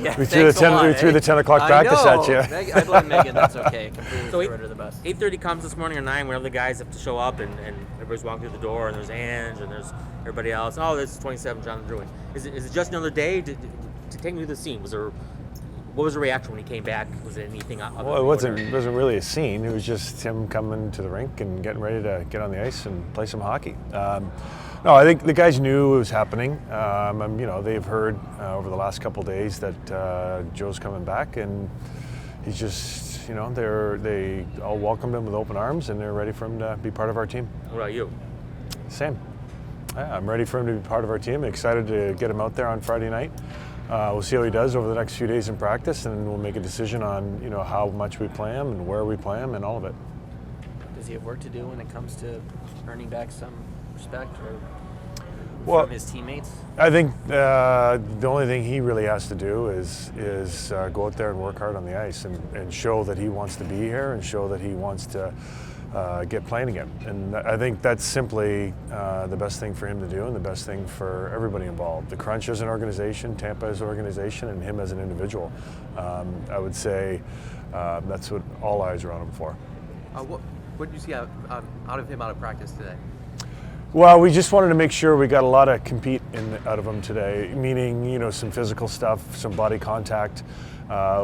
Yeah, we threw the 10 o'clock practice at you. I blame Megan. That's okay. Completely threw her to the bus. 8:30 comes this morning or 9 where the guys have to show up and everybody's walking through the door and there's Ange and there's everybody else. Oh, this is 27 Jonathan Drouin. Is it just another day? To take me to the scene, what was the reaction when he came back? Was it anything? Well, it wasn't really a scene. It was just him coming to the rink and getting ready to get on the ice and play some hockey. No, I think the guys knew it was happening. They've heard over the last couple of days that Joe's coming back, and he's just, they all welcomed him with open arms, and they're ready for him to be part of our team. What about you? Same. Yeah, I'm ready for him to be part of our team. Excited to get him out there on Friday night. We'll see how he does over the next few days in practice, and we'll make a decision on how much we play him and where we play him and all of it. Does he have work to do when it comes to earning back some respect from his teammates? I think the only thing he really has to do is go out there and work hard on the ice and show that he wants to be here and show that he wants to get playing again. And I think that's simply the best thing for him to do and the best thing for everybody involved. The Crunch as an organization, Tampa as an organization, and him as an individual. I would say that's what all eyes are on him for. What did you see out of him out of practice today? Well, we just wanted to make sure we got a lot of compete out of him today, meaning, some physical stuff, some body contact.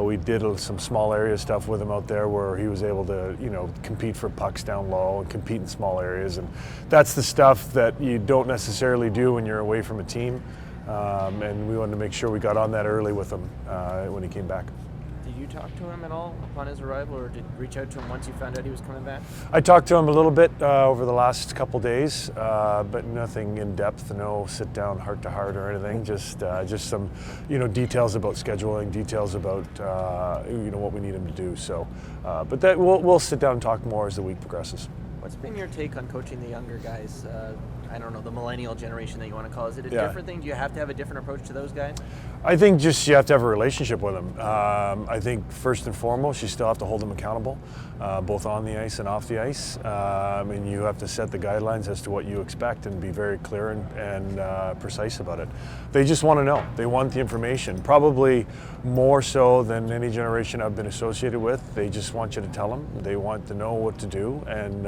We did some small area stuff with him out there where he was able to, compete for pucks down low and compete in small areas. And that's the stuff that you don't necessarily do when you're away from a team. And we wanted to make sure we got on that early with him when he came back. Did you talk to him at all upon his arrival, or did you reach out to him once you found out he was coming back? I talked to him a little bit over the last couple days, but nothing in depth, no sit down heart to heart or anything, just some details about scheduling, details about what we need him to do. So, but that we'll sit down and talk more as the week progresses. What's been your take on coaching the younger guys? I don't know, the millennial generation that you want to call it. Is it a different thing? Do you have to have a different approach to those guys? I think just you have to have a relationship with them. I think first and foremost, you still have to hold them accountable, both on the ice and off the ice. And you have to set the guidelines as to what you expect and be very clear and precise about it. They just want to know. They want the information, probably more so than any generation I've been associated with. They just want you to tell them. They want to know what to do. And,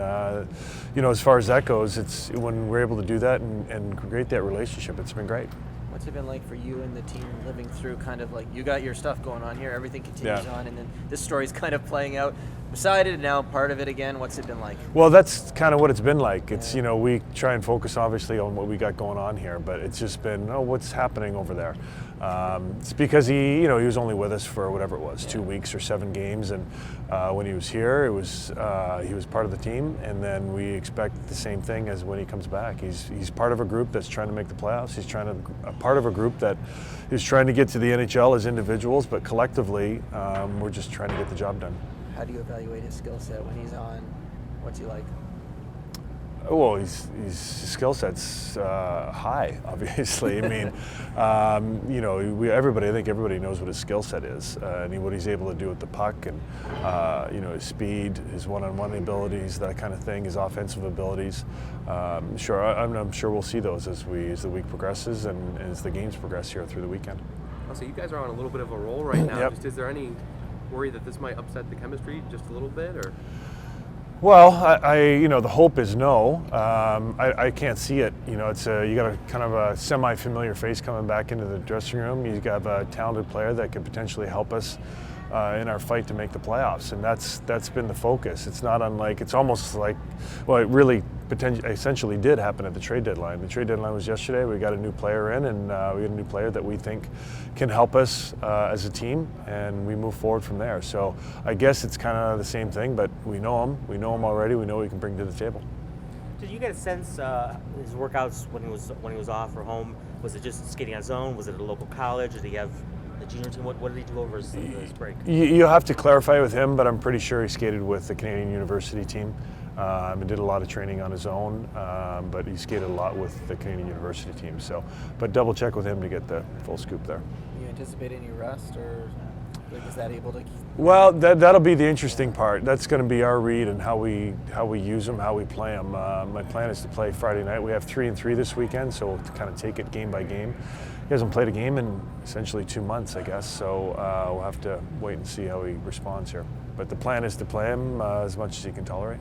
as far as that goes, it's when we're able to do that and create that relationship, it's been great. What's it been like for you and the team living through kind of like, you got your stuff going on here, everything continues on, and then this story's kind of playing out beside it and now part of it again? What's it been like? Well, that's kind of what it's been like. It's, we try and focus obviously on what we got going on here, but it's just been, what's happening over there? It's because he was only with us for whatever it was, 2 weeks or 7 games, and when he was here, it was he was part of the team, and then we expect the same thing as when he comes back. He's part of a group that's trying to make the playoffs. He's part of a group that is trying to get to the NHL as individuals, but collectively, we're just trying to get the job done. How do you evaluate his skill set when he's on? What's he like? Well, his skill set's high, obviously. I mean, I think everybody knows what his skill set is, and what he's able to do with the puck, and his speed, his one-on-one abilities, that kind of thing, his offensive abilities. I'm sure we'll see those as the week progresses and as the games progress here through the weekend. So you guys are on a little bit of a roll right now. Yep. Is there any worry that this might upset the chemistry just a little bit, or? Well, the hope is no. I can't see it. It's you got a kind of a semi-familiar face coming back into the dressing room. You got a talented player that could potentially help us in our fight to make the playoffs, and that's been the focus. It's not unlike, it's almost like, well, it really essentially did happen at the trade deadline. The trade deadline was yesterday. We got a new player in, and we got a new player that we think can help us as a team, and we move forward from there. So I guess it's kind of the same thing, but we know him. We know him already. We know what he can bring to the table. Did you get a sense his workouts when he was off or home? Was it just skating on his own? Was it at a local college? Did he have the junior team? What did he do over his break? You'll have to clarify with him, but I'm pretty sure he skated with the Canadian University team. He did a lot of training on his own, but he skated a lot with the Canadian University team. So, but double check with him to get the full scoop there. Do you anticipate any rust, or is that able to? Well, that'll be the interesting part. That's going to be our read and how we use them, how we play them. My plan is to play Friday night. We have 3-3 this weekend, so we'll kind of take it game by game. hasn't played a game in essentially 2 months, I guess. So we'll have to wait and see how he responds here. But the plan is to play him as much as he can tolerate.